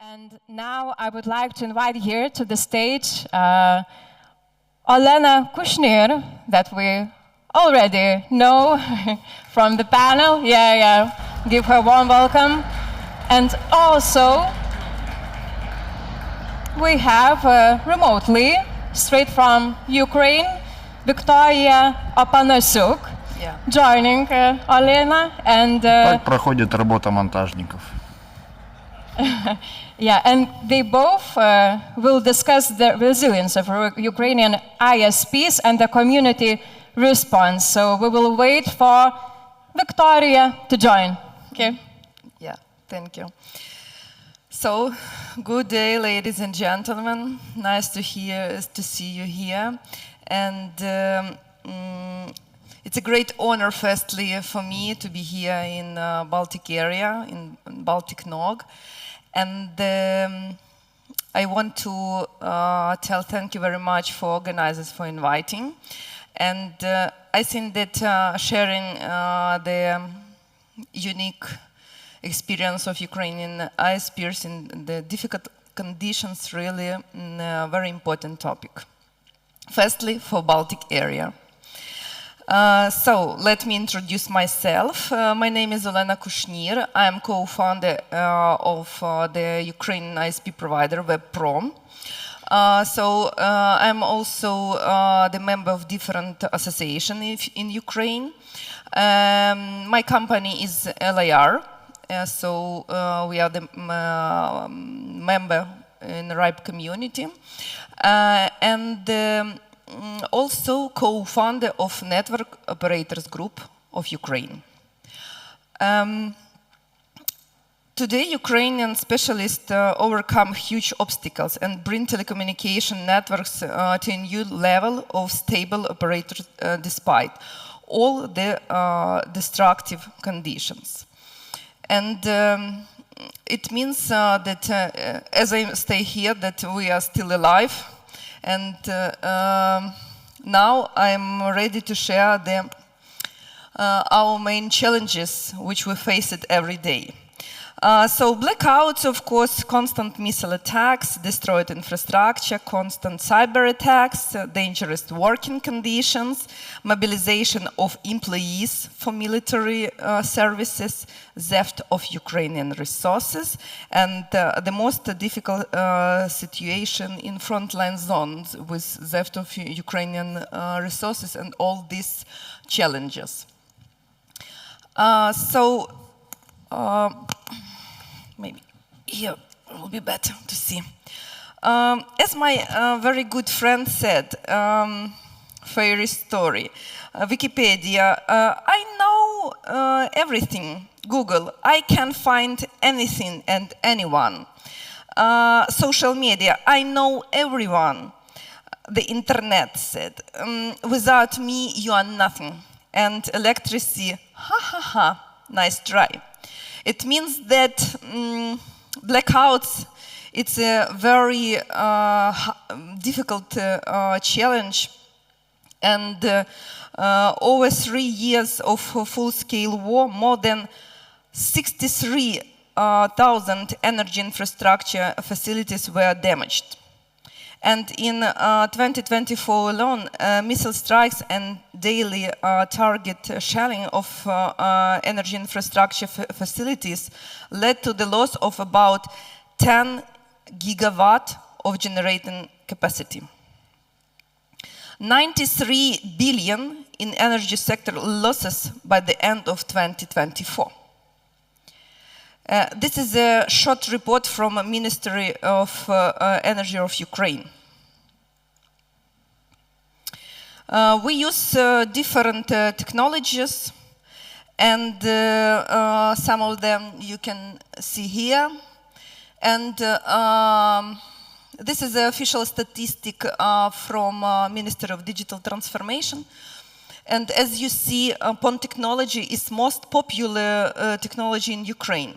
And now I would like to invite here to the stage Olena Kushner, that we already know from the panel. Give her a warm welcome. And also, we have remotely, straight from Ukraine, Viktoriia joining Olena. And так проходит работа монтажников. And they both will discuss the resilience of Ukrainian ISPs and the community response. So we will wait for Viktoriia to join. Okay. Yeah, thank you. So, good day, ladies and gentlemen. Nice to see you here. And it's a great honor, firstly, for me to be here in Baltic area, in BalticNOG. And I want to tell thank you very much for organizers for inviting. And I think that sharing the unique experience of Ukrainian ISPs in the difficult conditions really a very important topic. Firstly, for Baltic area. So, let me introduce myself. My name is Olena Kushner. I am co-founder of the Ukrainian ISP provider WebPro. I'm also the member of different associations in Ukraine. My company is LIR, we are the member in the RIPE community. Also co-founder of Network Operators Group of Ukraine. Today, Ukrainian specialists overcome huge obstacles and bring telecommunication networks to a new level of stable operators despite all the destructive conditions. And it means that as I stay here, that we are still alive. And now I'm ready to share our main challenges which we face it every day. Blackouts, of course, constant missile attacks, destroyed infrastructure, constant cyber attacks, dangerous working conditions, mobilization of employees for military services, theft of Ukrainian resources, and the most difficult situation in frontline zones with theft of Ukrainian resources and all these challenges. Maybe here will be better to see. As my very good friend said, fairy story, Wikipedia, I know everything. Google, I can find anything and anyone. Social media, I know everyone. The internet said, without me, you are nothing. And electricity, ha ha ha, nice try. It means that blackouts, it's a very difficult challenge, and over 3 years of full-scale war, more than 63,000 energy infrastructure facilities were damaged. And in 2024 alone, missile strikes and daily target shelling of energy infrastructure facilities led to the loss of about 10 gigawatt of generating capacity. 93 billion in energy sector losses by the end of 2024. This is a short report from the Ministry of Energy of Ukraine. We use different technologies, and some of them you can see here. And this is the official statistic from Ministry of Digital Transformation. And as you see, PON technology is most popular technology in Ukraine.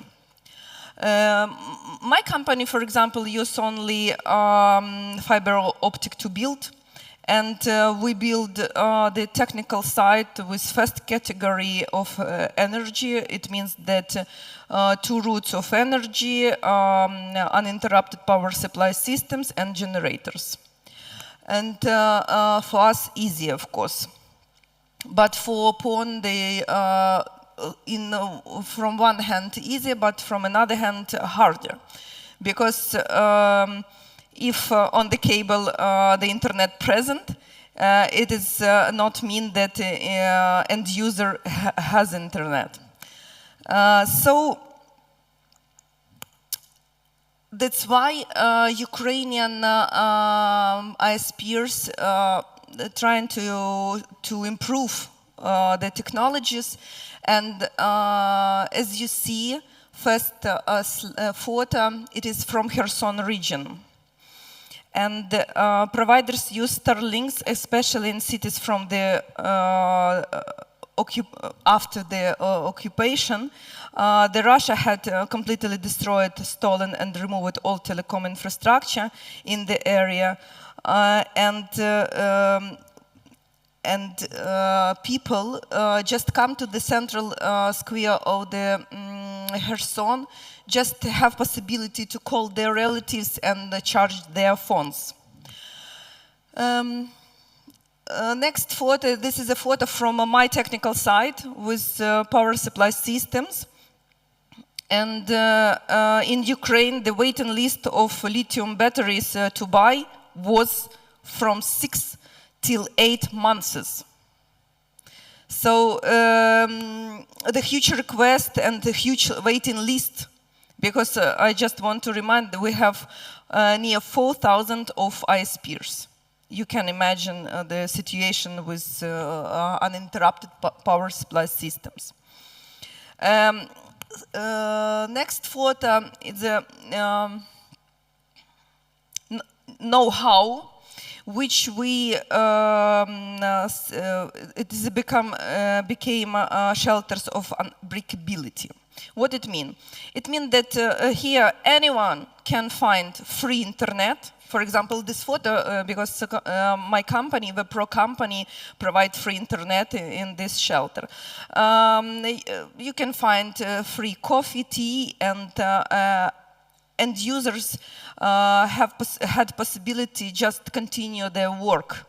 My company, for example, use only fiber optic to build, And we build the technical side with first category of energy. It means that 2 routes of energy, uninterrupted power supply systems, and generators. And for us, easy, of course. But for PON, they from one hand easy, but from another hand harder, because if on the cable the internet present, it is not mean that end user has internet. So that's why Ukrainian ISPs trying to improve the technologies. And as you see, first photo, it is from Kherson region. And providers use Starlinks, especially in cities from the after the occupation. The Russia had completely destroyed, stolen, and removed all telecom infrastructure in the area, and people just come to the central square of the Kherson, just have possibility to call their relatives and charge their phones. Next photo, this is a photo from my technical side with power supply systems. And in Ukraine, the waiting list of lithium batteries to buy was from 6 till 8 months. So the huge request and the huge waiting list, because I just want to remind that we have near 4,000 of ISPs. You can imagine the situation with uninterrupted power supply systems. Next photo is a know-how, which we became shelters of unbreakability. What it mean? It means that here anyone can find free internet. For example, this photo, because my company, the Pro company, provide free internet in this shelter. You can find free coffee, tea, and users had possibility just continue their work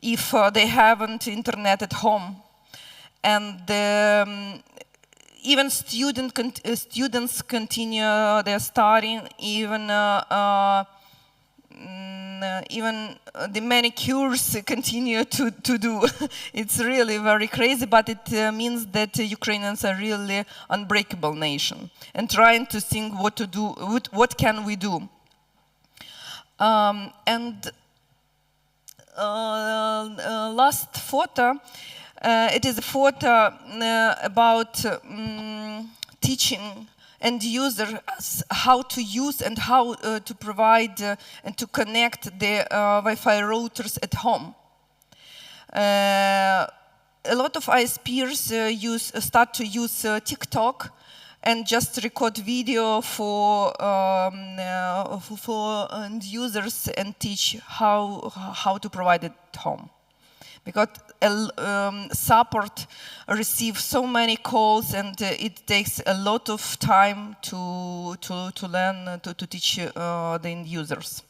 if they haven't internet at home. And even students continue their studying, even the manicures continue to do. It's really very crazy, but it means that Ukrainians are really unbreakable nation and trying to think what to do, what can we do. Last photo, it is a photo about teaching end users how to use and how to provide and to connect the Wi-Fi routers at home. A lot of ISPs start to use TikTok and just record video for end users and teach how to provide it at home. Because support receives so many calls, and it takes a lot of time to learn to teach the end users.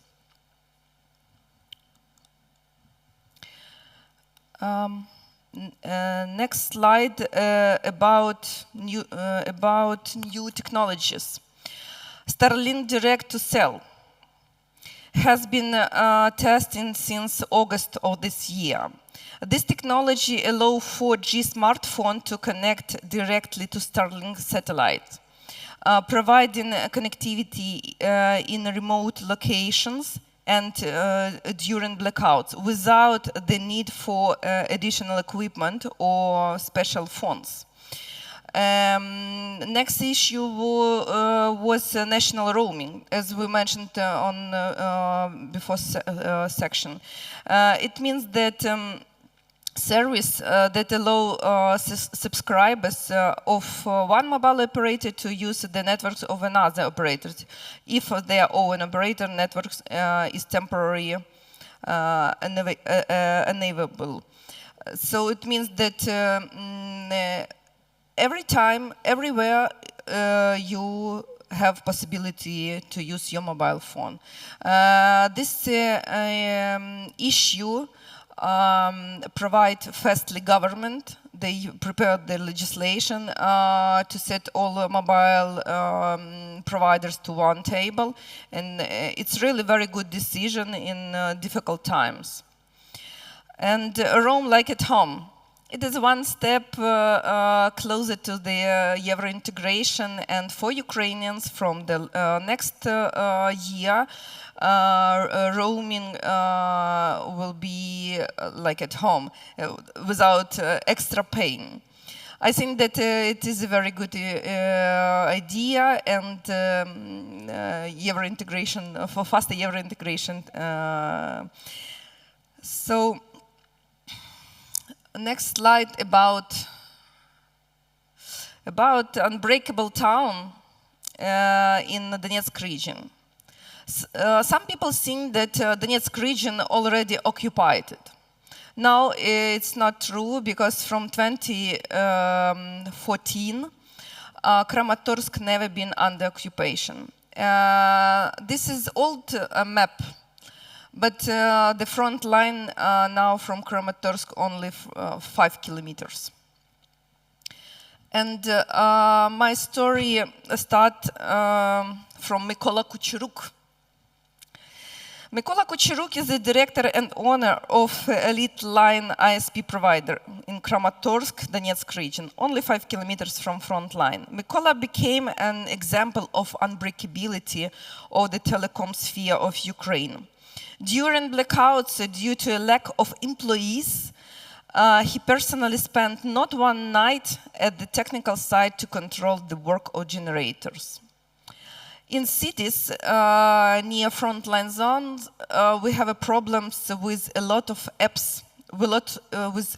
Next slide about new technologies. Starlink Direct to Cell has been testing since August of this year. This technology allows 4G smartphone to connect directly to Starlink satellite, providing connectivity in remote locations and during blackouts without the need for additional equipment or special phones. Next issue was national roaming, as we mentioned on before section. It means that service that allow subscribers of one mobile operator to use the networks of another operator, if their own operator networks is temporarily enable. So it means that every time, everywhere, you have possibility to use your mobile phone. This issue provide firstly government. They prepared the legislation to set all the mobile providers to one table, and it's really very good decision in difficult times. And Roam like at home. It is one step closer to the Euro integration, and for Ukrainians from the next year, roaming will be like at home, without extra paying. I think that it is a very good idea, and Euro integration, for faster Euro integration. So, next slide about unbreakable town in the Donetsk region. Some people think that Donetsk region already occupied it. No, it's not true, because from 2014, Kramatorsk never been under occupation. This is old map, but the front line now from Kramatorsk only 5 kilometers. And my story starts from Mykola Kucheruk. Mykola Kucheruk is the director and owner of elite line ISP provider in Kramatorsk, Donetsk region, only 5 kilometers from front line. Mykola became an example of unbreakability of the telecom sphere of Ukraine. During blackouts, due to a lack of employees, he personally spent not one night at the technical site to control the work of generators. In cities near frontline zones, we have problems with a lot of apps, with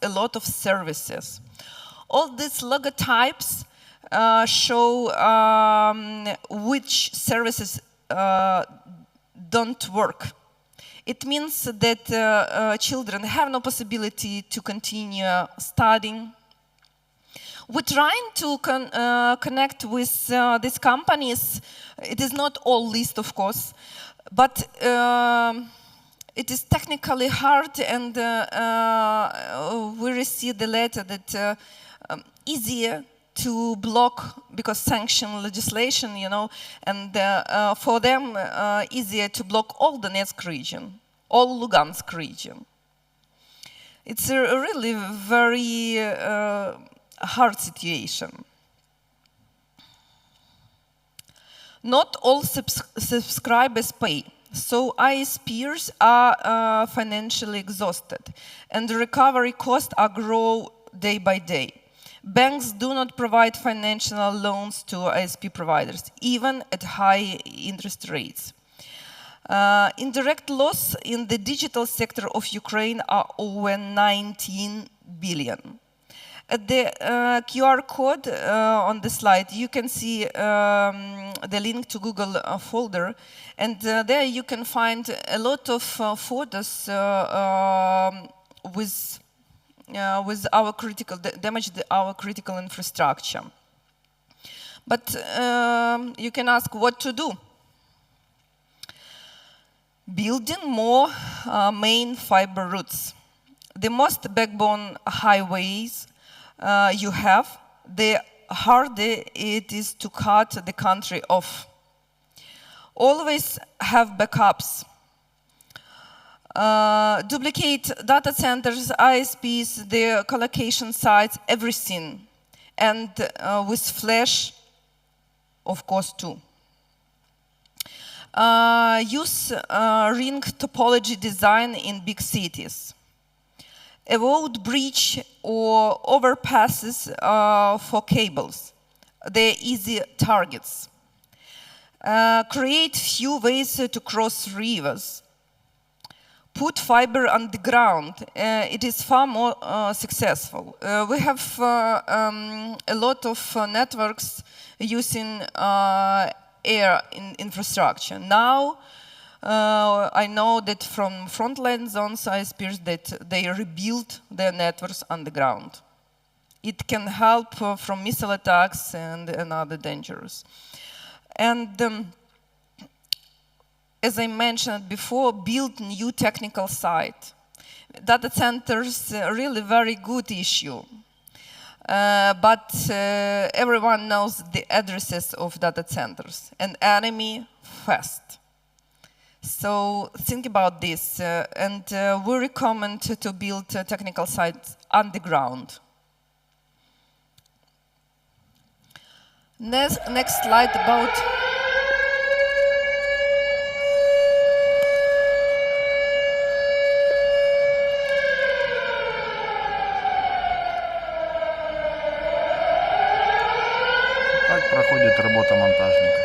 a lot of services. All these logotypes show which services don't work. It means that children have no possibility to continue studying. We're trying to connect with these companies. It is not all list, of course, but it is technically hard, and we received the letter that easier to block because sanction legislation, you know, and for them easier to block all Donetsk region, all Lugansk region. It's a really very hard situation. Not all subscribers pay, so ISPs are financially exhausted, and the recovery costs are grow day by day. Banks do not provide financial loans to ISP providers, even at high interest rates. Indirect loss in the digital sector of Ukraine are over 19 billion. At the QR code on the slide, you can see the link to Google folder, and there you can find a lot of photos with our critical damage, our critical infrastructure. But you can ask what to do. Building more main fiber routes. The most backbone highways you have, the harder it is to cut the country off. Always have backups. Duplicate data centers, ISPs, the collocation sites, everything. And with flash, of course, too. Use ring topology design in big cities. Avoid bridge or overpasses for cables. They're easy targets. Create few ways to cross rivers. Put fiber on the ground. It is far more successful. We have a lot of networks using air infrastructure. Now, I know that from frontline zones, ISPs, that they rebuild their networks underground. It can help from missile attacks and other dangers. And as I mentioned before, build new technical site. Data centers are really very good issue. But everyone knows the addresses of data centers. An enemy fast. So think about this. And we recommend to build technical sites underground. Next slide about Так проходит работа монтажников.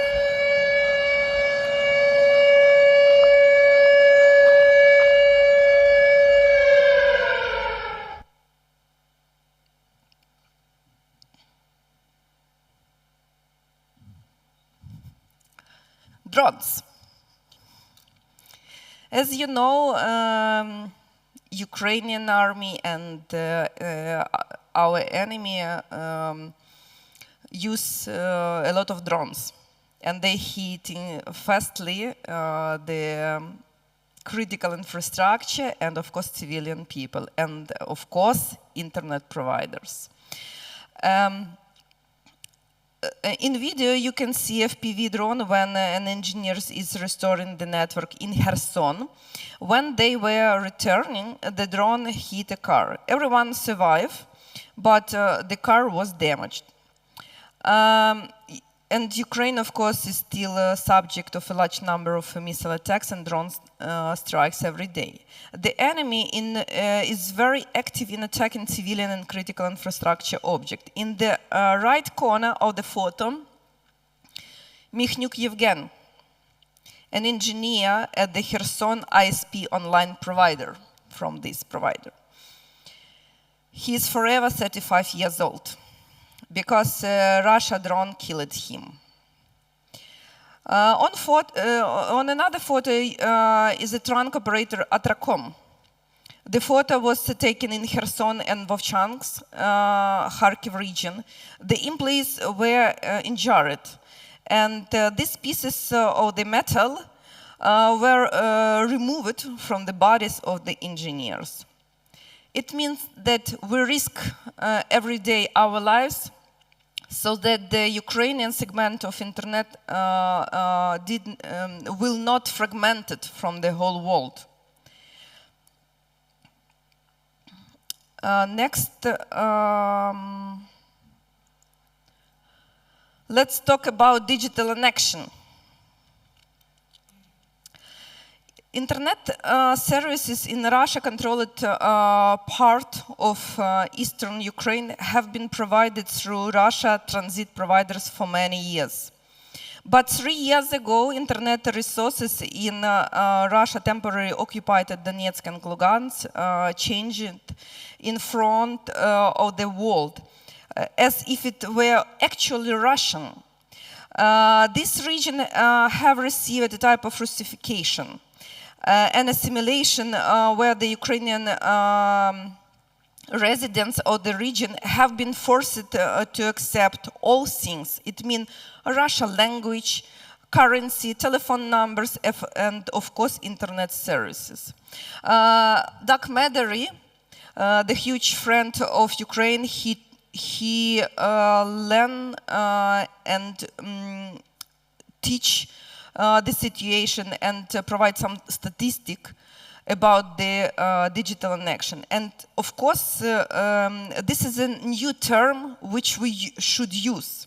drones. As you know, Ukrainian army and our enemy use a lot of drones, and they hit fastly the critical infrastructure and, of course, civilian people, and, of course, internet providers. In video, you can see FPV drone when an engineer is restoring the network in Kherson. When they were returning, the drone hit a car. Everyone survived, but the car was damaged. And Ukraine, of course, is still a subject of a large number of missile attacks and drone strikes every day. The enemy is very active in attacking civilian and critical infrastructure objects. In the right corner of the photo, Mikhnuk Yevgen, an engineer at the Kherson ISP online provider from this provider. He is forever 35 years old, because Russia drone killed him. On another photo is a trunk operator Atrakom. The photo was taken in Kherson and Vovchansk, Kharkiv region. The employees were injured, and these pieces of the metal were removed from the bodies of the engineers. It means that we risk every day our lives so that the Ukrainian segment of internet will not fragment it from the whole world. Next, let's talk about digital connection. Internet services in Russia controlled part of eastern Ukraine have been provided through Russia transit providers for many years. But 3 years ago, internet resources in Russia temporarily occupied Donetsk and Lugansk changed in front of the world, as if it were actually Russian. This region have received a type of Russification. An assimilation where the Ukrainian residents of the region have been forced to accept all things. It means Russian language, currency, telephone numbers, and of course internet services. Doug Meadery, the huge friend of Ukraine, he learn and teach the situation and provide some statistic about the digital connection. And of course, this is a new term which we should use.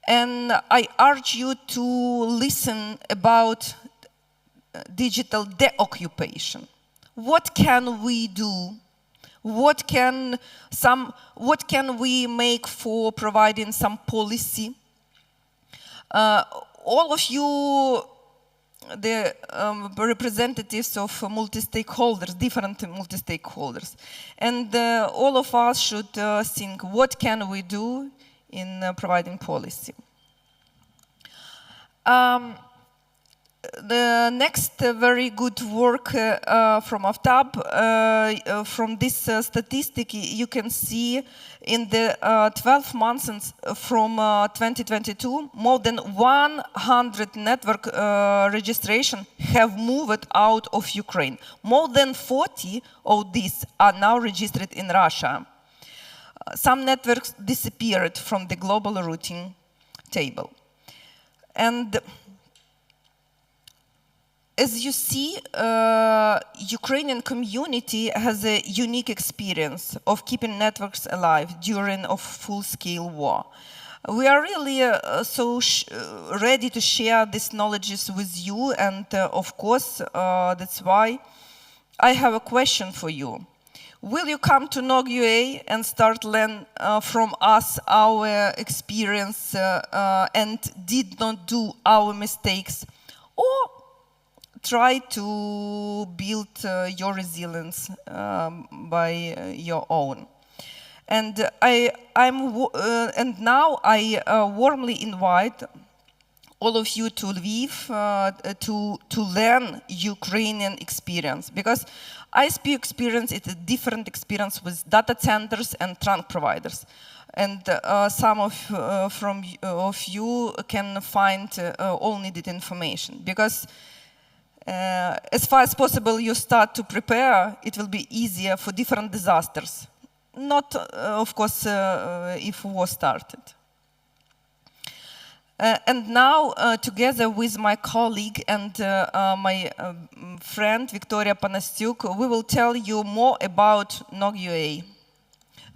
And I urge you to listen about digital deoccupation. What can we do? What can we make for providing some policy? All of you, the representatives of multi-stakeholders, different multi-stakeholders, and all of us should think, what can we do in providing policy? the next very good work from Aftab, from this statistic, you can see in the 12 months from 2022, more than 100 network registration have moved out of Ukraine. More than 40 of these are now registered in Russia. Some networks disappeared from the global routing table. And as you see, Ukrainian community has a unique experience of keeping networks alive during a full-scale war. We are really ready to share these knowledges with you, and of course, that's why I have a question for you. Will you come to NOG.ua and start learn from us our experience and did not do our mistakes, or try to build your resilience by your own? And now I warmly invite all of you to Lviv to learn Ukrainian experience, because ISP experience is a different experience with data centers and trunk providers. And some of you can find all needed information, because as far as possible you start to prepare, it will be easier for different disasters. Not, of course, if war started. And now, together with my colleague and my friend Viktoriia Panastyuk, we will tell you more about NOG.ua.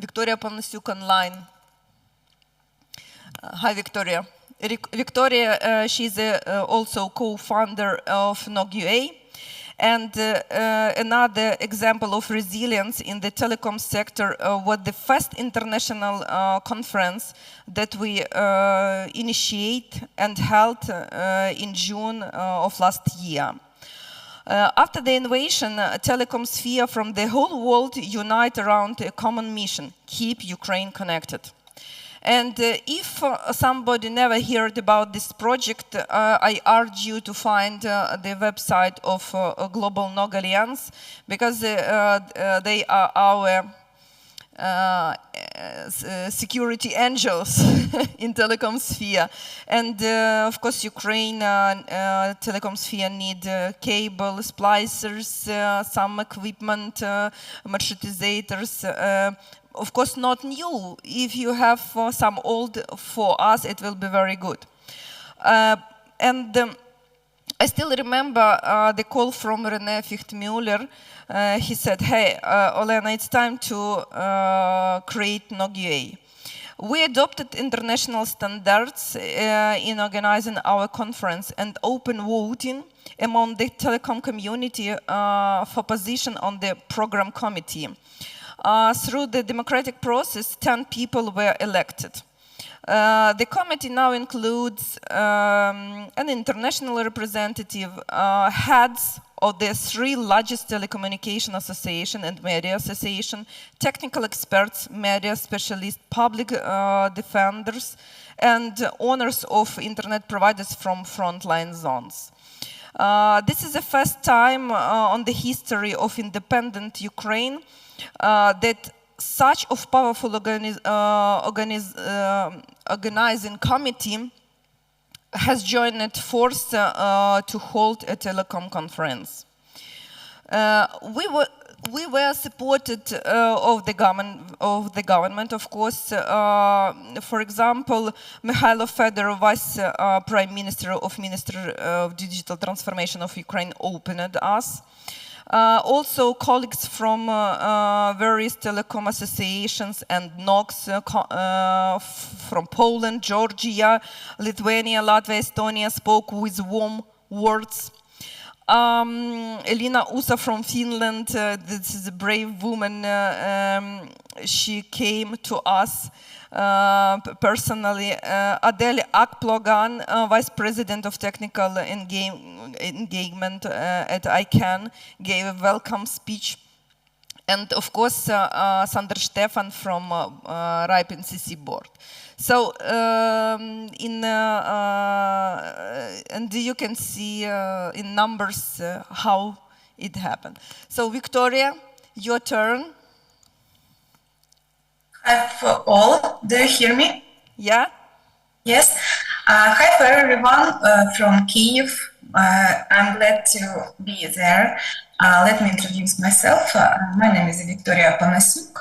Viktoriia Panastyuk online. Hi, Viktoriia. Viktoriia, she's also co-founder of NOG.ua. And another example of resilience in the telecom sector was the first international conference that we initiate and held in June of last year. After the invasion, telecom sphere from the whole world unite around a common mission: keep Ukraine connected. And if somebody never heard about this project, I urge you to find the website of Global NOG Alliance, because they are our security angels in telecom sphere. And of course, Ukraine telecom sphere need cable splicers, some equipment, marshrutisators. Of course, not new. If you have some old for us, it will be very good. And I still remember the call from René Fichtmüller. He said, hey, Olena, it's time to create NOG.ua. We adopted international standards in organizing our conference and open voting among the telecom community for position on the program committee. Through the democratic process, 10 people were elected. The committee now includes an international representative, heads of the 3 largest telecommunication association and media association, technical experts, media specialists, public defenders, and owners of internet providers from frontline zones. This is the first time on the history of independent Ukraine that such of powerful organizing committee has joined force to hold a telecom conference. We were supported of the government, of course. For example, Mikhailo Fedorov, Vice Prime Minister of Digital Transformation of Ukraine, opened us. Also, colleagues from various telecom associations and NOGs from Poland, Georgia, Lithuania, Latvia, Estonia spoke with warm words. Elina Usa from Finland, this is a brave woman, she came to us personally. Adele Akplogan, Vice President of Technical Engagement at ICANN, gave a welcome speech. and of course Sander Stefan from RIPE NCC board. So and you can see in numbers how it happened. So Viktoriia, your turn. Hi for all. Do you hear me? Yeah. Yes. Hi for everyone from Kyiv. I'm glad to be there. Let me introduce myself. My name is Viktoriia Panasiuk.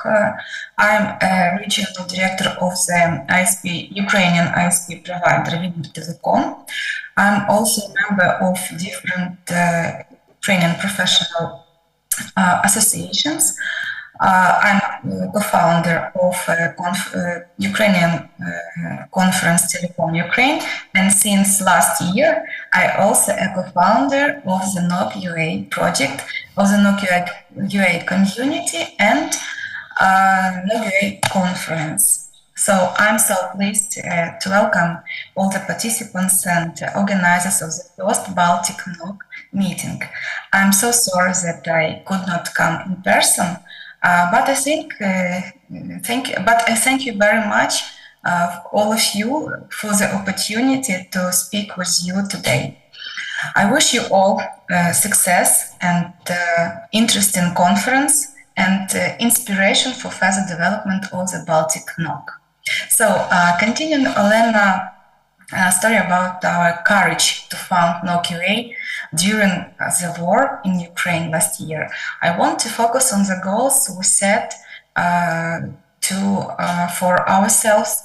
I'm a regional director of the ISP, Ukrainian ISP provider Vidmer Telecom. I'm also a member of different Ukrainian professional associations. I'm co-founder of Ukrainian conference Telecom Ukraine, and since last year, I also a co-founder of the NOG UA project, of the NOG UA community and NOG UA conference. So I'm so pleased to welcome all the participants and organizers of the first BalticNOG meeting. I'm so sorry that I could not come in person. But I thank you very much, all of you, for the opportunity to speak with you today. I wish you all success and interesting conference and inspiration for further development of the BalticNOG. So, continuing Olena story about our courage to found NOG UA during the war in Ukraine last year. I want to focus on the goals we set for ourselves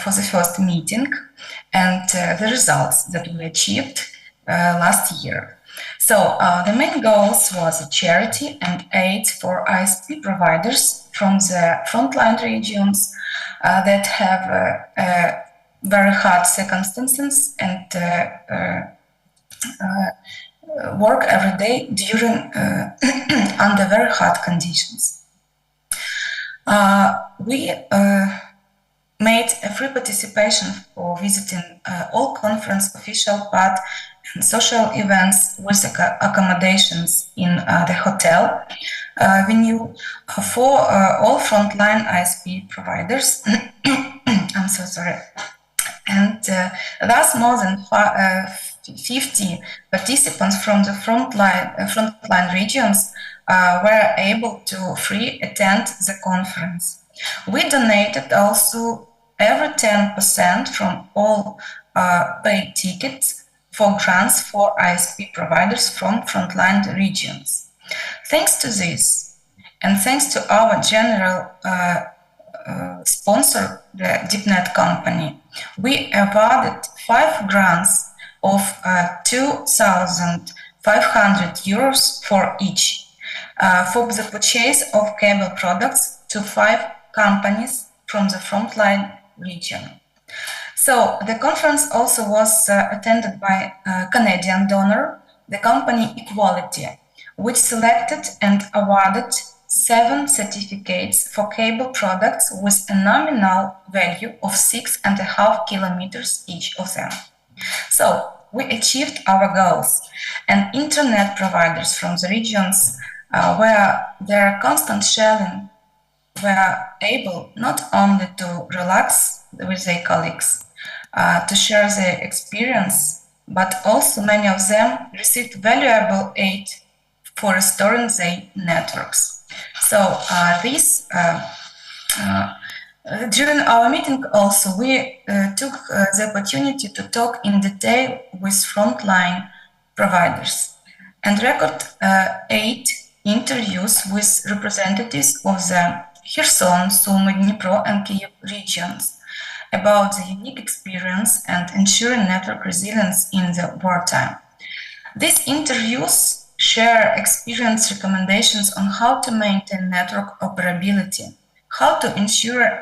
for the first meeting and the results that we achieved last year. So the main goals was charity and aid for ISP providers from the frontline regions that have very hard circumstances and work every day during under very hard conditions. We made a free participation for visiting all conference official part and social events with accommodations in the hotel venue for all frontline ISP providers. I'm so sorry. And thus more than 50 participants from the frontline regions were able to free attend the conference. We donated also every 10% from all paid tickets for grants for ISP providers from frontline regions. Thanks to this, and thanks to our general sponsor, the DeepNet company, we awarded 5 grants of 2,500 euros for each for the purchase of cable products to 5 companies from the frontline region. So the conference also was attended by a Canadian donor, the company Equality, which selected and awarded 7 certificates for cable products with a nominal value of 6.5 kilometers each of them. So we achieved our goals, and internet providers from the regions where their constant sharing were able not only to relax with their colleagues, to share their experience, but also many of them received valuable aid for restoring their networks. So during our meeting also, we took the opportunity to talk in detail with frontline providers and record 8 interviews with representatives of the Kherson, Sumy, Dnipro, and Kyiv regions about the unique experience and ensuring network resilience in the wartime. These interviews share experience recommendations on how to maintain network operability, how to ensure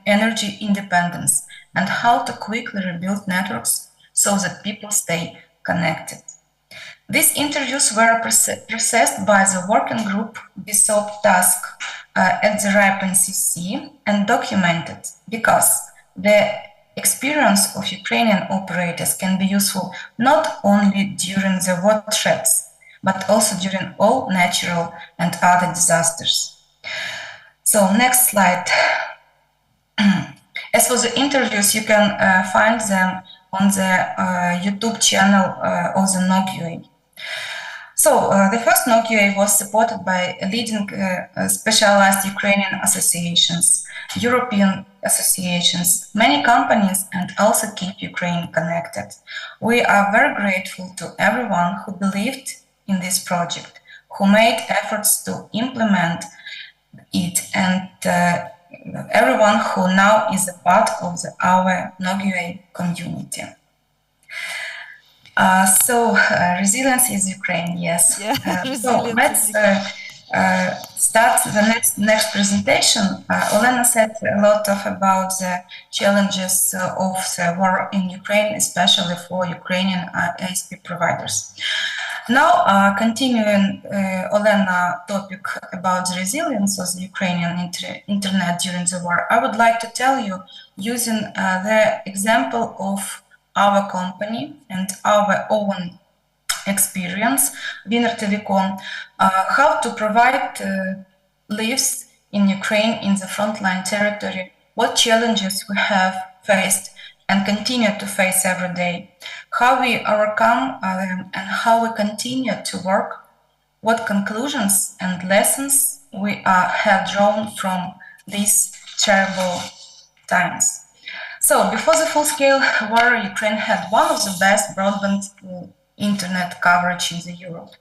energy independence, and how to quickly rebuild networks so that people stay connected. These interviews were processed by the working group BSOP task at the RIPE NCC and documented because the experience of Ukrainian operators can be useful not only during the war threats, but also during all natural and other disasters. So next slide. As for the interviews, you can find them on the YouTube channel of the NOG-UA. So the first NOG-UA was supported by leading specialized Ukrainian associations, European associations, many companies, and also keep Ukraine connected. We are very grateful to everyone who believed in this project, who made efforts to implement it, and everyone who now is a part of our NOG-UA community. Resilience is Ukraine, yes. Yeah, So let's start the next presentation. Olena said a lot about the challenges of the war in Ukraine, especially for Ukrainian ISP providers. Now, continuing Olena topic about the resilience of the Ukrainian internet during the war, I would like to tell you, using the example of our company and our own experience, Winner Telecom, how to provide lives in Ukraine in the frontline territory, what challenges we have faced and continue to face every day, how we overcome them and how we continue to work, what conclusions and lessons we have drawn from these terrible times. So before the full-scale war, Ukraine had one of the best broadband internet coverage in the Europe.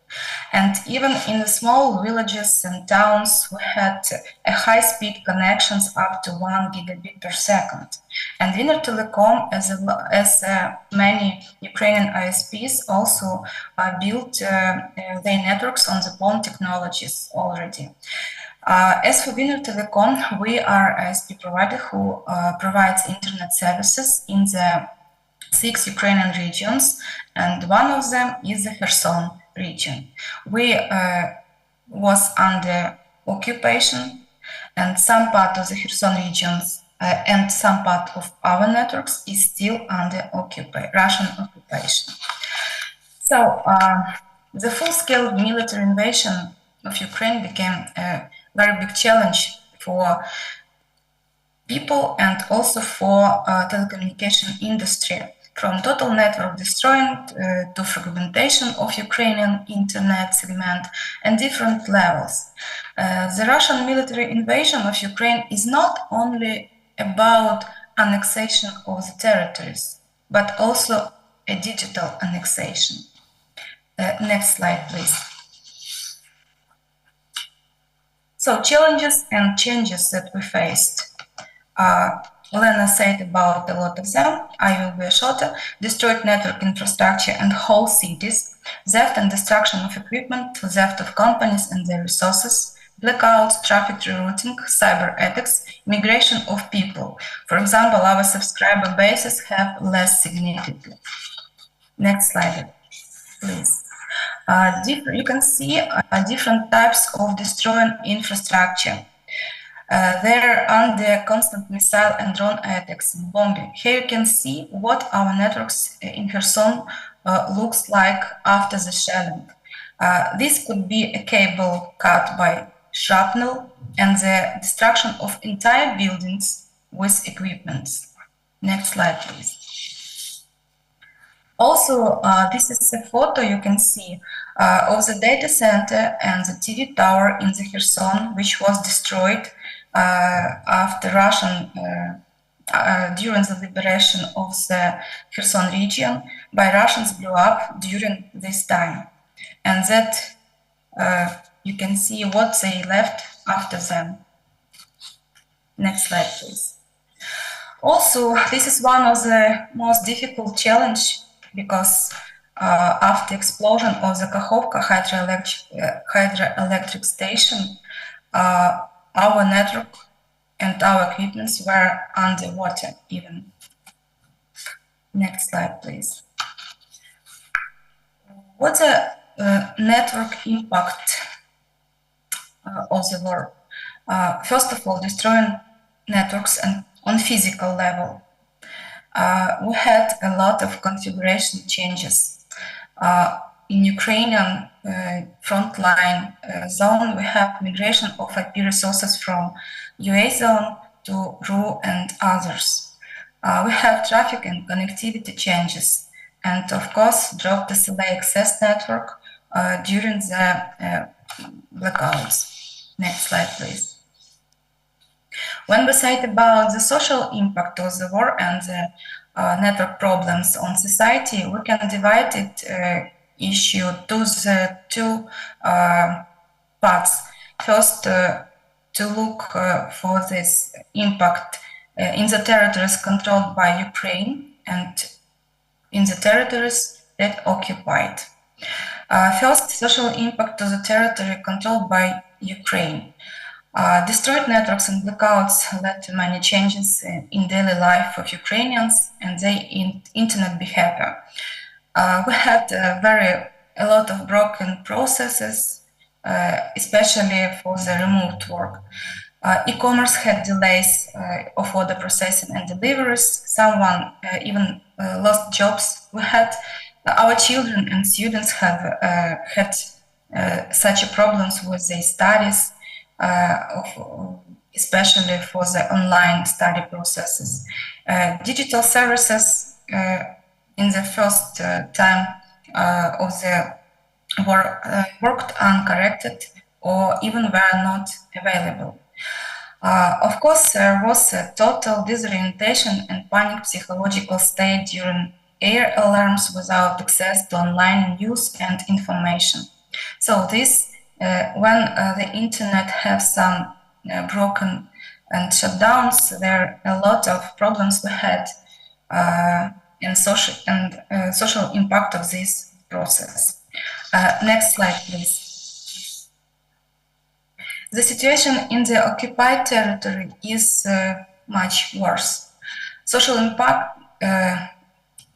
And even in the small villages and towns, we had a high-speed connections up to 1 gigabit per second. And Winner Telecom, as many Ukrainian ISPs, also built their networks on the PON technologies already. As for Winner Telecom, we are an ISP provider who provides internet services in the 6 Ukrainian regions, and one of them is the Kherson region. We was under occupation, and some part of the Kherson regions and some part of our networks is still under Russian occupation. So the full-scale military invasion of Ukraine became a very big challenge for people and also for telecommunication industry, from total network destroying to fragmentation of Ukrainian internet segment and different levels. The Russian military invasion of Ukraine is not only about annexation of the territories, but also a digital annexation. Next slide, please. So challenges and changes that we faced. Olena said about a lot of them. I will be shorter. Destroyed network infrastructure and whole cities, theft and destruction of equipment, theft of companies and their resources, blackouts, traffic rerouting, cyber attacks, migration of people. For example, our subscriber bases have less significantly. Next slide, please. You can see different types of destroying infrastructure. They're under constant missile and drone attacks and bombing. Here you can see what our networks in Kherson looks like after the shelling. This could be a cable cut by shrapnel and the destruction of entire buildings with equipment. Next slide, please. Also, this is a photo you can see of the data center and the TV tower in the Kherson, which was destroyed after during the liberation of the Kherson region by Russians blew up during this time. And that you can see what they left after them. Next slide, please. Also, this is one of the most difficult challenge because after explosion of the Kakhovka hydroelectric station, our network and our equipments were underwater even. Next slide, please. What's the network impact of the war? First of all, destroying networks and on physical level. We had a lot of configuration changes. in Ukrainian frontline zone, we have migration of IP resources from UA zone to RU and others. We have traffic and connectivity changes, and of course, drop the SLA access network during the blackouts. Next slide, please. When we say about the social impact of the war and the network problems on society, we can divide it issue to the two parts. First, to look for this impact in the territories controlled by Ukraine and in the territories that occupied. First, social impact to the territory controlled by Ukraine. Destroyed networks and blackouts led to many changes in daily life of Ukrainians and their internet behavior. We had a lot of broken processes, especially for the remote work. E-commerce had delays of order processing and deliveries. Someone even lost jobs. We had our children and students have had such problems with their studies, especially for the online study processes. Digital services in the first time of the war worked uncorrected or even were not available. Of course, there was a total disorientation and panic psychological state during air alarms without access to online news and information. So this, when the internet has some broken and shutdowns, there are a lot of problems we had and social impact of this process. Next slide, please. The situation in the occupied territory is much worse. Social impact,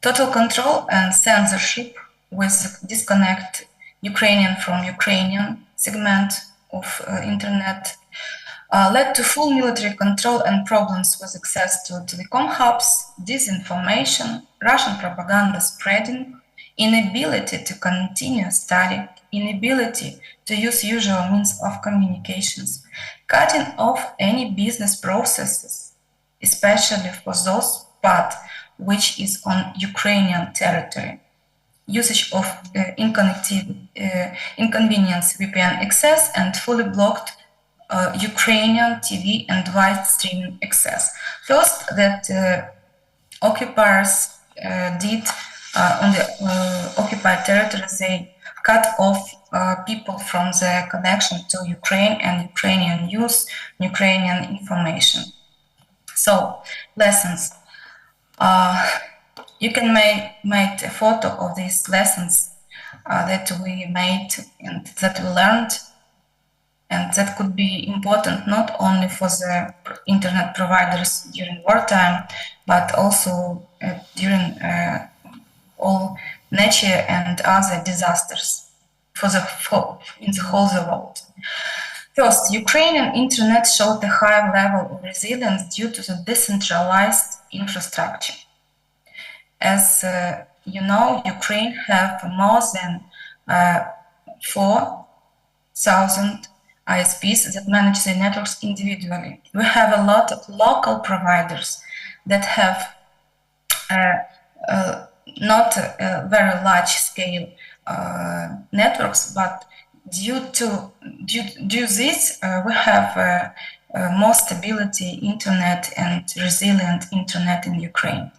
total control and censorship with disconnect Ukrainian from Ukrainian segment of internet led to full military control and problems with access to telecom hubs, disinformation, Russian propaganda spreading, inability to continue study, inability to use usual means of communications, cutting off any business processes, especially for those part which is on Ukrainian territory, usage of inconvenience VPN access and fully blocked Ukrainian TV and wide streaming access. First, that occupiers did on the occupied territories, they cut off people from the connection to Ukraine and Ukrainian news, Ukrainian information. So, lessons. You can make a photo of these lessons that we made and that we learned, and that could be important not only for the internet providers during wartime, but also during all nature and other disasters in the whole world. First, Ukrainian internet showed a high level of resilience due to the decentralized infrastructure. As you know, Ukraine have more than 4,000 ISPs that manage their networks individually. We have a lot of local providers that have not very large scale networks, but due this, we have more stability internet and resilient internet in Ukraine.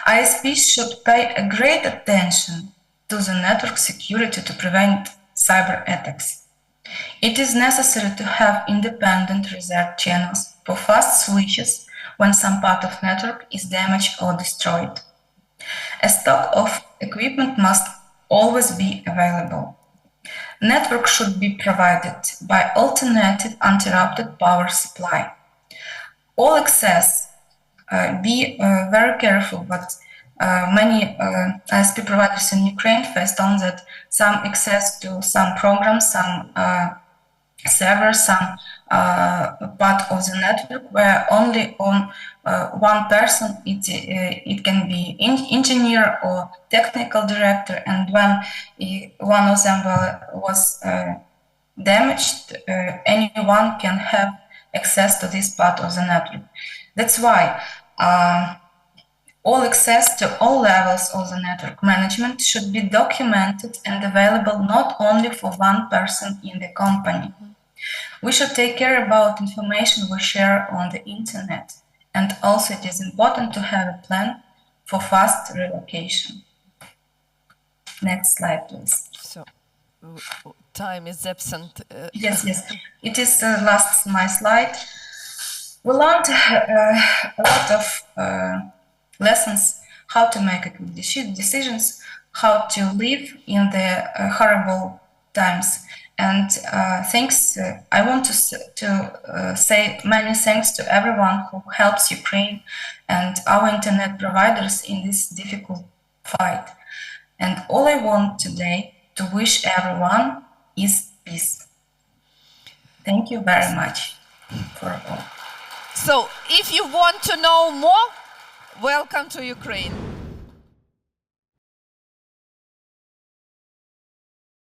ISPs should pay a great attention to the network security to prevent cyber attacks. It is necessary to have independent reserve channels for fast switches when some part of network is damaged or destroyed. A stock of equipment must always be available. Network should be provided by alternated uninterrupted power supply. All access, be very careful, but many ISP providers in Ukraine faced on that some access to some programs, some servers, some part of the network where only on one person, it can be engineer or technical director, and when one of them was damaged, anyone can have access to this part of the network. That's why all access to all levels of the network management should be documented and available not only for one person in the company. We should take care about information we share on the internet, and also it is important to have a plan for fast relocation. Next slide, please. So, time is absent. Yes. It is last my slide. We learned a lot of lessons, how to make good decisions, how to live in the horrible times. And thanks, I want to say many thanks to everyone who helps Ukraine and our internet providers in this difficult fight. And all I want today to wish everyone is peace. Thank you very much for all. So, if you want to know more, welcome to Ukraine.